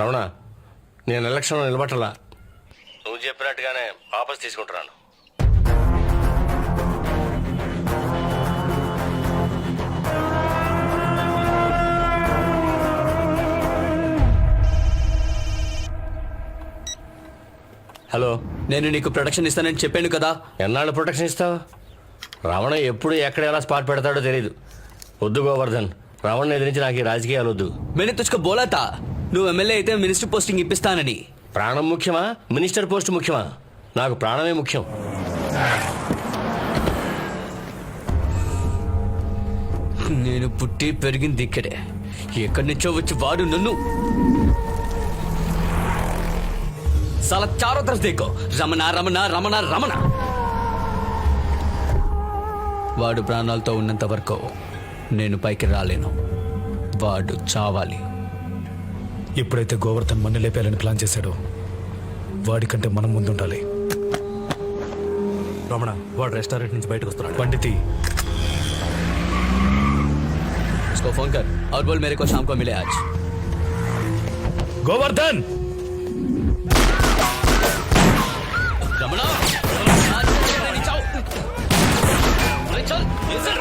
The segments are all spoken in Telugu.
రమణ, నేను ఎలక్షన్లో నిలబట్టలా. నువ్వు చెప్పినట్టుగానే వాపస్ తీసుకుంటున్నాను. హలో, నేను నీకు ప్రొటెక్షన్ ఇస్తానని చెప్పాను కదా. ఎన్నాళ్ళు ప్రొటెక్షన్ ఇస్తావు? రమణ ఎప్పుడు ఎక్కడ ఎలా స్పాట్ పెడతాడో తెలియదు. వద్దు గోవర్ధన్, రమణ ఎదిరించి నాకు ఈ రాజకీయాలు వద్దు. మేనే తుజ్కో బోలా తా నువ్వు ఎమ్మెల్యే అయితే మినిస్టర్ పోస్టింగ్ ఇప్పిస్తానని. ప్రాణం ముఖ్యమా, మినిస్టర్ పోస్ట్ ముఖ్యమా? నాకు ప్రాణమే ముఖ్యం. నేను పుట్టి పెరిగింది ఇక్కడే. ఎక్కడి నుంచో వచ్చి వాడు నన్ను సాలా చారో తరఫ్ దేకో రమణ రమణ రమణ రమణ. వాడు ప్రాణాలతో ఉన్నంత వరకు నేను పైకి రాలేను. వాడు చావాలి. ఎప్పుడైతే గోవర్ధన్ మన లేపేయాలని ప్లాన్ చేశాడో వాడికంటే మనం ముందుండాలి. రమణ, వాడు రెస్టారెంట్ నుంచి బయటకు వస్తున్నాడు. పండితి, उसको फोन कर और बोल मेरे को शाम को मिले आज. గోవర్ధన్! रमणा, आज नहीं जाओ. अरे चल, चल.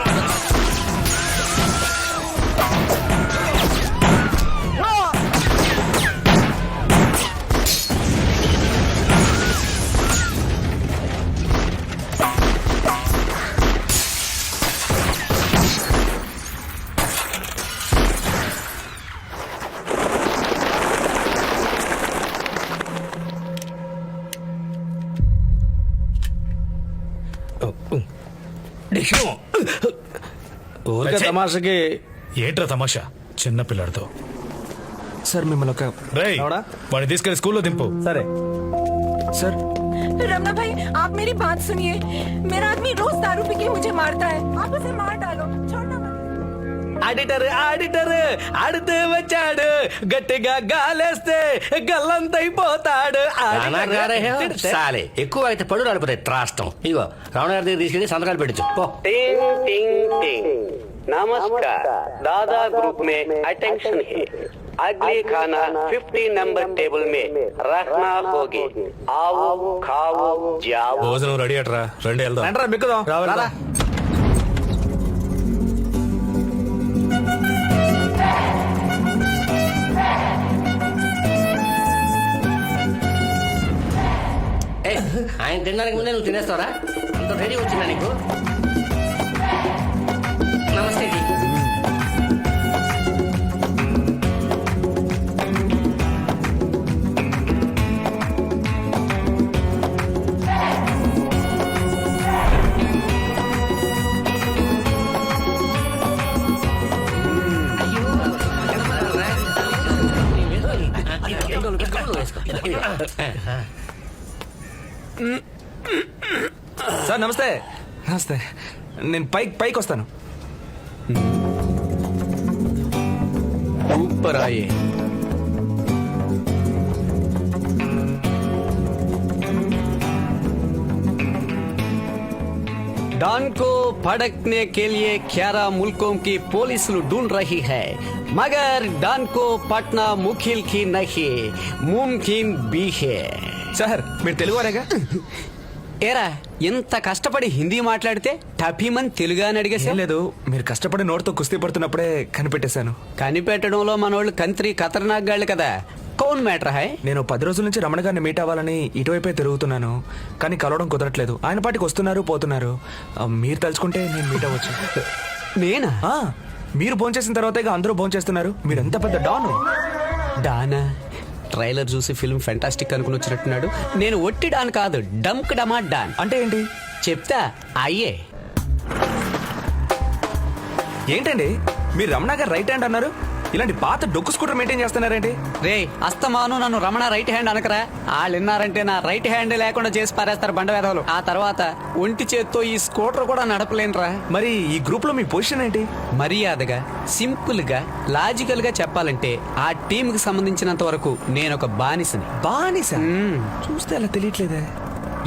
ఊరికే తమాషకి. ఏంట్రా తమాషా చిన్న పిల్లాడితో? సార్ మిమ్మల్ని ఒక రేయ్, వాడిని తీసుకెళ్లి స్కూల్లో దింపు. సరే సార్. रमना भाई, आप मेरी बात सुनिए. मेरा आदमी रोज दारू पी के मुझे मारता है. आप उसे मार डालो. छोड़ना मत. ఆడిటర్ ఆడిటర్ ఆడితే వచ్చాడు, గట్టిగా గాలేస్తే గల్లంతైపోతాడు. సాలే ఎక్కువ అయితే పడు రాలిపోతాయి త్రాష్టం. ఇగో రమణ గారి దగ్గర తీసుకెళ్ళి సంతకాలు పెట్టచ్చు. टिंग टिंग टिंग। नमस्कार, दादा ग्रुप में अटेंशन है। अगली खाना 50 नंबर टेबल में रखना होगी। आओ खाओ जाओ। భోజనం రెడీ అట్రా, రండి వెళ్దాం. రండ్రా, మిక్కుదాం. రావాలా? ఆయన తినడానికి ముందే నువ్వు తినేస్తావరా? అంత రెడీ వచ్చిందా నీకు? నమస్తే జీ. సార్ నమస్తే. నమస్తే. నేను పైకి వస్తాను. ऊपर आइए. डॉन को भड़कने के लिए 11 मुल्कों की पुलिस ढूंढ रही है, मगर डॉन को पटना मुखिल की नहीं मुमकिन भी है. సార్ మీరు తెలుగు వారేగా? ఏరా, ఎంత కష్టపడి హిందీ మాట్లాడితే టఫీమని తెలుగు అని అడిగేసా? ఏం లేదు, మీరు కష్టపడి నోటితో కుస్తీ పడుతున్నప్పుడే కనిపెట్టేశాను. కనిపెట్టడంలో మనోళ్ళు కంత్రి ఖతర్నాక్ గాళ్ళు కదా. కౌన్ మ్యాటర్ హాయ్. నేను 10 రోజుల నుంచి రమణ గారిని మీట్ అవ్వాలని ఇటువైపే తిరుగుతున్నాను, కానీ కలవడం కుదరట్లేదు. ఆయన పాటికి వస్తున్నారు పోతున్నారు. మీరు తలుచుకుంటే నేను మీట్ అవ్వచ్చు. నేనా? మీరు భోంచేసిన తర్వాతే అందరూ భోంచేస్తున్నారు. మీరు ఎంత పెద్ద డాను. డానా? ట్రైలర్ చూసి ఫిల్మ్ ఫెంటాస్టిక్ అనుకుని వచ్చినట్టున్నాడు. నేను ఒట్టి డాన్ కాదు, డంక్ డమా డాన్. అంటే ఏంటి చెప్తా, అయ్యే. ఏంటండి మీరు రమణ గారు రైట్ హ్యాండ్ అన్నారు, ఇలాంటి పాత డొక్కు స్కూటర్ మెయింటైన్ చేస్తున్నారేంటి? రే, అస్తమాను నన్ను రమణ రైట్ హ్యాండ్ అనకరా. వాళ్ళు విన్నారంటే నా రైట్ హ్యాండ్ లేకుండా చేసి పారేస్తారు బండ వేదవులు. ఆ తర్వాత ఒంటి చేత్తో ఈ స్కూటర్ కూడా నడపలేనురా. మరి ఈ గ్రూప్ లో మీ పొజిషన్ ఏంటి? మర్యాదగా, సింపుల్ గా, లాజికల్ గా చెప్పాలంటే ఆ టీమ్ కి సంబంధించినంత వరకు నేను ఒక బానిసని. బానిస? చూస్తే అలా తెలియట్లేదే.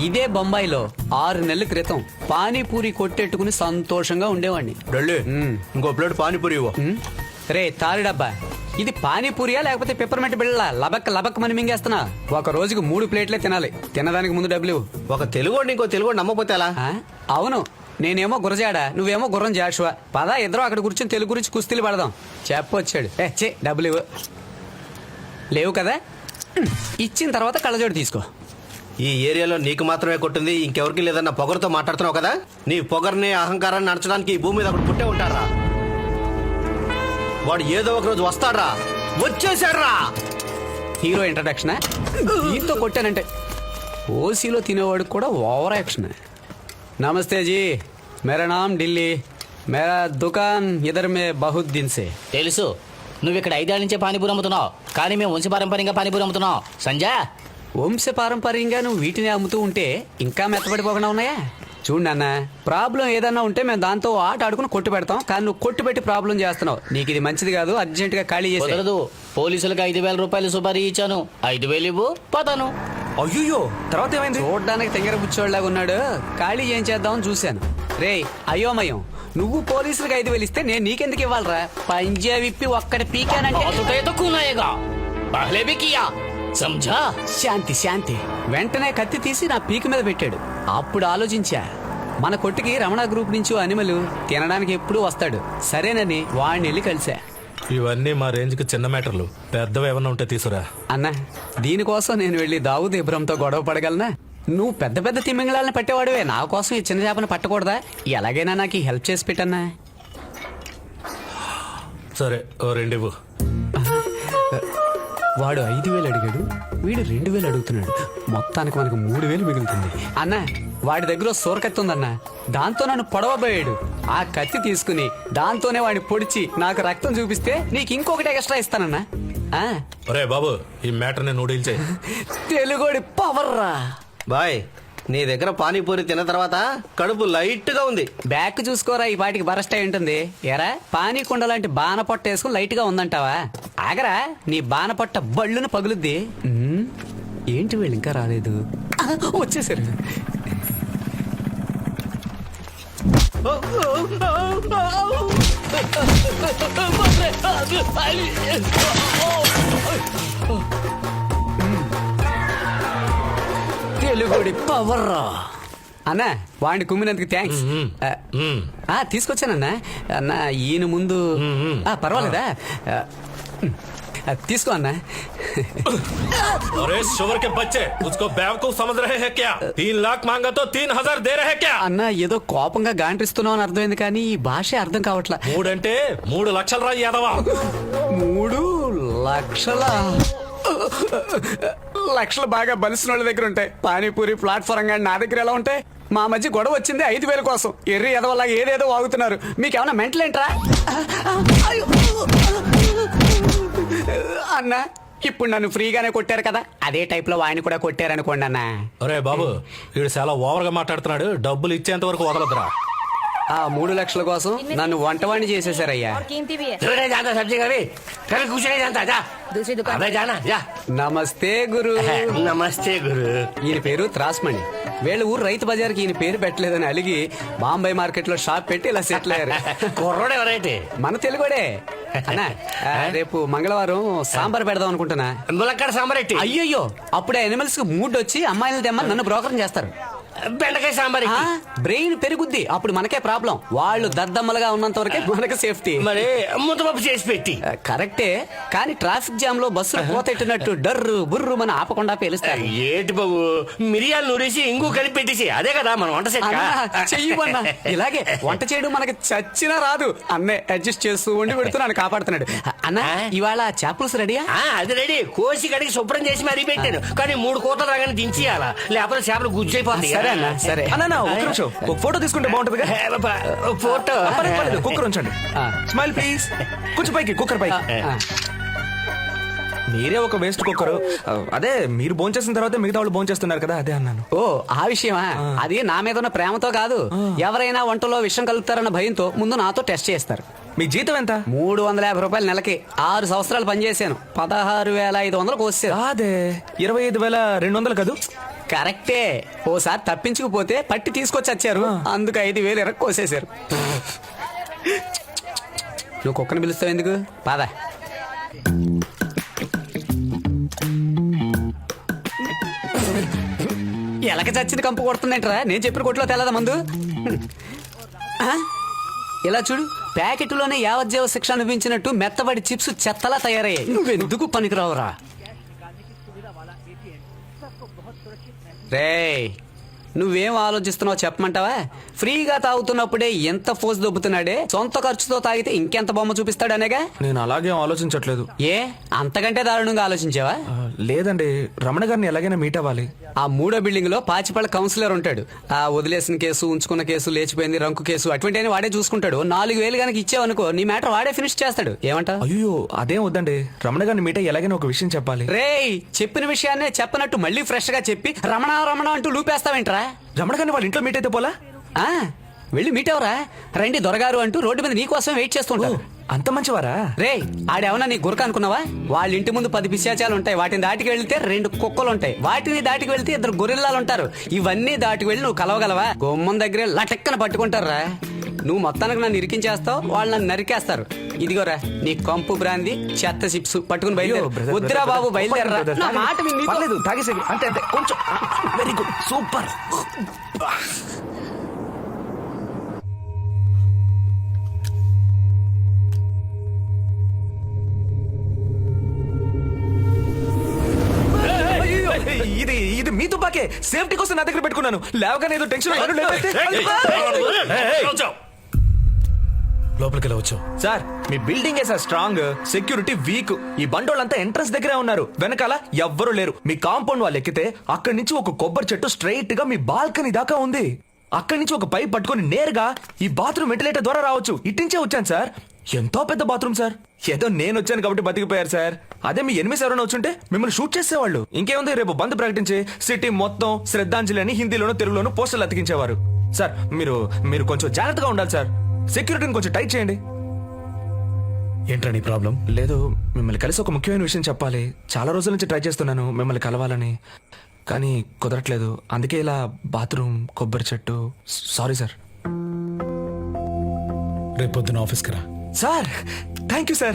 ఇదే బొంబాయిలో 6 నెలల క్రితం పానీపూరి కొట్టెట్టుకుని సంతోషంగా ఉండేవాడిని. ఇంకో ప్లేట్ పానీపూరి ఇవ్వు. రే తారి డబ్బా, ఇది పానీపూరియా లేకపోతే పెప్పర్మెంట్ బిళ్ళ లబక్ లబక్ మని మింగేస్తున్నా. ఒక రోజుకి 3 ప్లేట్లే తినాలి. తినడానికి ముందు డబ్బులు ఇవ్వు. ఒక తెలుగు ఇంకో తెలుగు నమ్మపోతే ఎలా? ఆ? అవును, నేనేమో గురజాడ, నువ్వేమో గుర్రం జాషువా. పదా ఇద్దరం అక్కడ కూర్చొని తెలుగు గురించి కుస్తీలు పడదాం. చెప్పొచ్చాడు. డబ్బులు ఇవ్వు. లేవు కదా, ఇచ్చిన తర్వాత కళ్ళజోడు తీసుకో. ఈ ఏరియాలో నీకు మాత్రమే కొట్టింది, ఇంకెవరికి లేదన్న పొగరుతో మాట్లాడుతున్నావు కదా. నీ పొగర్ని అహంకారాన్ని నడచడానికి ఈ భూమి మీద ఒకటి పుట్టే ఉంటారా? వాడు ఏదో ఒక రోజు వస్తాడ్రా, వచ్చేసాడ్రా. హీరో ఇంట్రడక్షన్ దీంతో కొట్టానంటే ఓసీలో తినేవాడికి కూడా ఓవర్ యాక్షన్. నమస్తే జీ, మేరా నామ్ ఢిల్లీ, మేరా దుకాన్ ఇదర్ మే బహుత్ దిన్ సే. తెలుసు, నువ్వు ఇక్కడ 5 ఏళ్ల నుంచే పానీపూరి అమ్ముతున్నావు, కానీ మేము వంశపారంపర్యంగా పానీపూరి అమ్ముతున్నాం. సంజయ్, వంశ పారంపర్యంగా నువ్వు వీటిని అమ్ముతూ ఉంటే ఇంకా మెత్తబడిపోకుండా ఉన్నాయా? చూడు నాన్న, ప్రాబ్లం ఏదన్నా ఉంటే మేము దాంతో ఆట ఆడుకుని కొట్టు పెడతాం, కానీ నువ్వు కొట్టు పెట్టి ప్రాబ్లం చేస్తున్నావు. నీకు ఇది మంచిది కాదు, అర్జెంట్ గా ఖాళీ చేసి. కుదరదు. పోలీసులకు 5,000 రూపాయలు సుపారీ ఇచ్చాను. 5,000 ఇవ్వు, పోతాను. అయ్యో, తర్వాత ఏమైంది? చూడడానికి తెంగర బుచ్చోళ్ళగా ఉన్నాడు. ఖాళీ ఏం చేద్దామని చూశాను. రే అయోమయం, నువ్వు పోలీసులకు 5,000 ఇస్తే నేను నీకెందుకు ఇవ్వాలరా? పంజా విప్పి ఒక్కడి పీకానంటే సంజా. శాంతి శాంతి. వెంటనే కత్తి తీసి నా పీక మీద పెట్టాడు. అప్పుడు ఆలోచించా, మన కొట్టుకి రమణ గ్రూప్ నుంచి ఓ అనిమలు తినడానికి ఎప్పుడూ వస్తాడు. సరేనని వాడిని వెళ్ళి కలిసా. ఇవన్నీ మా రేంజ్కి చిన్న మ్యాటర్లు, పెద్దవి ఏమన్నా ఉంటే తీసురా. అన్నా, దీనికోసం నేను వెళ్ళి దావుద్ ఇబ్రహంతో గొడవ పడగలనా? నువ్వు పెద్ద పెద్ద తిమ్మింగళాలను పట్టేవాడువే, నా కోసం ఈ చిన్న చేపను పట్టకూడదా? ఎలాగైనా నాకు ఈ హెల్ప్ చేసి పెట్టన్నా. సరే, ఓ 2 ఇవ్వు. వాడు 5,000 అడిగాడు, వీడు 2,000 అడుగుతున్నాడు. మొత్తానికి మనకు 3,000 మిగులుతుంది. అన్న, వాడి దగ్గర సోరకత్తి ఉందన్న, దాంతో నన్ను పొడవబోయాడు. ఆ కత్తి తీసుకుని దాంతోనే వాడిని పొడిచి నాకు రక్తం చూపిస్తే నీకు ఇంకొకటి ఎక్స్ట్రా ఇస్తానన్నా. ఒరే బాబు, ఈ మ్యాటర్ని నూడిల్ చేయి. తెలుగోడి పవర్ రా. బాయ్, నీ దగ్గర పానీపూరి తిన్న తర్వాత కడుపు లైట్ గా ఉంది. బ్యాక్ చూసుకోరా, ఈ పాటికి బరస్ట్ అయి ఉంటుంది. ఎరా, పానీ కుండ లాంటి బాన పొట్ట వేసుకుని లైట్ గా ఉందంటావా? ఆగరా, నీ బాన పొట్ట బళ్ళును పగులుద్ది. ఏంటి వీళ్ళు ఇంకా రాలేదు? వచ్చేసారు. తెలుగుడి పవర్ రా. అన్నా, వాడిని కుమ్మినందుకు థ్యాంక్స్. తీసుకొచ్చానన్నా. అన్న, ఈయన ముందు పర్వాలేదా? తీసుకో అన్నా. अरे शुगर के बच्चे, उसको बेवकूफ समझ रहे हैं क्या? 3 लाख मांगा तो 3,000 दे रहे क्या? అన్న, ఏదో కోపంగా గాంటిస్తున్నావు అని అర్థమైంది, కానీ ఈ భాష అర్థం కావట్లా. 3 అంటే 3 లక్షలు రా యాదవా. 3 లక్షల లక్షలు బాగా బలిసిన వాళ్ళ దగ్గర ఉంటాయి. పానీపూరి ప్లాట్ఫారం కానీ నా దగ్గర ఎలా ఉంటాయి? మా మధ్య గొడవ వచ్చింది 5,000 కోసం. ఎర్రి ఎదవలాగా ఏదేదో వాగుతున్నారు. మీకేమన్నా మెంటల్ ఏంట్రా? అన్న, ఇప్పుడు నన్ను ఫ్రీగానే కొట్టారు కదా, అదే టైప్ లో వాడిని కూడా కొట్టారనుకోండి అన్న. అరే బాబు, వీడు చాలా ఓవర్ గా మాట్లాడుతున్నాడు. డబ్బులు ఇచ్చేంత వరకు వదలదురా. ఆ 3 లక్షల కోసం నన్ను వంటవాణ్ణి చేసేసారయ్యా. और कीमती भी है। సబ్జీ కవి కవి కూర్చొని జాంతా జా. दूसरी दुकान అదే జానా జా. నమస్తే గురు. నమస్తే గురు. ఈయన పేరు త్రాస్మణి. వీళ్ళ ఊరు రైతు బజార్కి ఈయన పేరు పెట్టలేదని అలిగి బాంబే మార్కెట్ లో షాప్ పెట్టి ఇలా సెటిల్ అయ్యారు. కుర్రోడు ఎవరైతే మన తెలుగుడే. అన్నా, రేపు మంగళవారం సాంబార్ పెడదాం అనుకుంటున్నా. ములక్కడ సాంబార్ ఎట్టి. అయ్యయ్యో, అప్పుడే అనిమల్స్ కి మూడ్ వచ్చి అమ్మాయిలు తెమ్మని నన్ను బ్రోకరం చేస్తారు. బెండకాయ సాంబార్ ఎట్టి. బ్రెయిన్ పెరుగుద్ది, అప్పుడు మనకే ప్రాబ్లం. వాళ్ళు దద్దమ్మలుగా ఉన్నంత వరకే మనకి సేఫ్టీ. మరి ముద్దపప్పు చేసి పెట్టి. కరెక్టే, కానీ ట్రాఫిక్ జామ్ లో బస్సులు పోతెట్టినట్టు డర్రు బుర్రు మన ఆపకుండా పేలుస్తారు. ఏటి బాబు, మిరియాలు నూరేసి ఇంగు కలిపి పెట్టేసి అదే కదా మన వంట సెట్. చెయ్యమన్నా, ఇలాగే వంట చేయడం మనకి చచ్చినా రాదు. అన్నే అడ్జస్ట్ చేస్తూ ఉండి పెడుతున్నాను, కాపాడుతున్నాడు. అన్న, ఇవాళ చేపలుసు రెడీయా? అది రెడీ. కోసి కడిగి శుభ్రం చేసి మరీ పెట్టాను, కానీ 3 కోతలు రాగానే దించేయాలా, లేకపోతే చేపలు గుజ్జైపోతాయి. సరే అన్న, సరే. అన్న, ఒక నిమిషం, ఒక ఫోటో తీసుకుంటే బాగుంటుంది. ఫోటో కుక్కర్ ఉంచండి. Smile please. కొంచెం పైకి, కుక్కర్ పైకి. మీరే ఒక వేస్ట్ కుక్కరు. అదే మీరు భోంచేసిన తర్వాత మిగతా వాళ్ళు భోంచేస్తున్నారు కదా, అదే అన్నాను. ఓ, ఆ విషయమా? అది నా మీద ఉన్న ప్రేమతో కాదు. ఎవరైనా వంటలో విషం కలుపుతారన్న భయంతో ముందు నాతో టెస్ట్ చేస్తారు. మీ జీతం ఎంత? 350 రూపాయలు నెలకి. 6 సంవత్సరాలు పనిచేశాను. 16,500 కోసారు. అదే 25,200 కదూ? కరెక్టే. ఓసారి తప్పించుకుపోతే పట్టి తీసుకొచ్చి వచ్చారు, అందుకు 5,000 ఎరకు కోసేశారు. నువ్వు కుక్కను పిలుస్తావు ఎందుకు? పద. ఎలక చచ్చింది కంపు కొడుతుందేంట్రా? నేను చెప్పిన కొట్లో తెల్లదా మందు? ఆ? ఇలా చూడు, ప్యాకెట్లోనే యావజ్జీవ శిక్ష అనుభవించినట్టు మెత్తబడి చిప్స్ చెత్తలా తయారయ్యాయి. నువ్వెందుకు పనికిరావురా? రేయ్, నువ్వేం ఆలోచిస్తున్నావు చెప్పమంటావా? ఫ్రీగా తాగుతున్నప్పుడే ఎంత ఫోర్స్ దొబ్బుతున్నాడే, సొంత ఖర్చుతో తాగితే ఇంకెంత బొమ్మ చూపిస్తాడనేగా. నేను అలాగే ఆలోచించట్లేదు. ఏ అంతకంటే దారుణంగా ఆలోచించావా? లేదండి, రమణ గారిని ఎలాగైనా మీట్ అవ్వాలి. ఆ 3వ బిల్డింగ్ లో పాచిపళ్ళ కౌన్సిలర్ ఉంటాడు. ఆ వదిలేసిన కేసు, ఉంచుకున్న కేసు, లేచిపోయింది రంకు కేసు అటువంటి వాడే చూసుకుంటాడు. 4,000 కనుక ఇచ్చావనుకో నీ మ్యాటర్ వాడే ఫినిష్ చేస్తాడు. ఏమంటావు? అయ్యో అదేం వద్దండి, రమణ గారిని మీట్ అయ్యి ఎలాగైనా ఒక విషయం చెప్పాలి. రేయ్, చెప్పిన విషయాన్నే చెప్పనట్టు మళ్ళీ ఫ్రెష్ గా చెప్పి రమణ రమణ అంటూ లూపేస్తావేంట్రా? రమణ గారిని వాళ్ళ ఇంట్లో మీట్ అయితే పోలా? ఆ, వెళ్ళి మీట్ అవరా. రండి దొరగారు అంటూ రోడ్డు మీద నీకోసం వెయిట్ చేస్తుంటారు. అంత మంచివారా? రే, ఆడేమన్నా నీ గురక అనుకున్నావా? వాళ్ళ ఇంటి ముందు 10 పిశాచాలు ఉంటాయి. వాటిని దాటికి వెళ్తే 2 కుక్కలు ఉంటాయి. వాటిని దాటికి వెళ్తే 2 గొరిల్లాలు ఉంటారు. ఇవన్నీ దాటికి వెళ్ళి నువ్వు కలవగలవా? గుమ్మం దగ్గరే లటక్కన పట్టుకుంటారా. నువ్వు మొత్తానికి నన్ను ఇరికించేస్తావు, వాళ్ళు నన్ను నరికేస్తారు. ఇదిగోరా నీ కంపు బ్రాంది చెత్త చిప్స్ పట్టుకుని బయలుదేరు. వద్దురా బాబు, బయలుదేరరా. నా మాట విని నీతో- పర్లేదు, తాగేసే అంతే అంతే కొంచెం. Very good, super. ఇది ఇది మీ తుపాకే. సేఫ్టీ కోసం నా దగ్గర పెట్టుకున్నాను. లేవగానే ఏదో టెన్షన్ లోపలికి వెళ్ళి వచ్చావు. సార్, మీ building sir strong, security weak. ఈ బండోళ్ళంతా ఎంట్రన్స్ దగ్గరే ఉన్నారు, వెనకాల ఎవ్వరూ లేరు. మీ కాంపౌండ్ వాళ్ళు ఎక్కితే అక్కడి నుంచి ఒక కొబ్బరి చెట్టు స్ట్రైట్ గా మీ బాల్కనీ దాకా ఉంది. అక్కడి నుంచి ఒక పైప్ పట్టుకొని నేరుగా ఈ బాత్రూమ్ వెంటిలేటర్ ద్వారా రావచ్చు. ఇట్టించే వచ్చాను సార్. ఎంతో పెద్ద బాత్రూమ్ సార్. ఏదో నేను వచ్చాను కాబట్టి బతికిపోయారు సార్. అదే మీ ఎనిమిది ఎవరైనా వచ్చుంటే మిమ్మల్ని షూట్ చేసేవాళ్ళు. ఇంకేముంది, రేపు బంద్ ప్రకటించి సిటీ మొత్తం శ్రద్ధాంజలి అని హిందీలోనూ తెలుగులోనూ పోస్టర్లు అతికించేవారు. సార్, మీరు కొంచెం జాగ్రత్తగా ఉండాలి సార్. సెక్యూరిటీని కొంచెం టైట్ చేయండి. ఏంట్రా నీ ప్రాబ్లం? లేదు, మిమ్మల్ని కలిసి ఒక ముఖ్యమైన విషయం చెప్పాలి. చాలా రోజుల నుంచి ట్రై చేస్తున్నాను మిమ్మల్ని కలవాలని, కానీ కుదరట్లేదు. అందుకే ఇలా బాత్రూమ్, కొబ్బరి చెట్టు. Sorry sir. రేపు పొద్దున ఆఫీస్కి రా. Sir, thank you sir.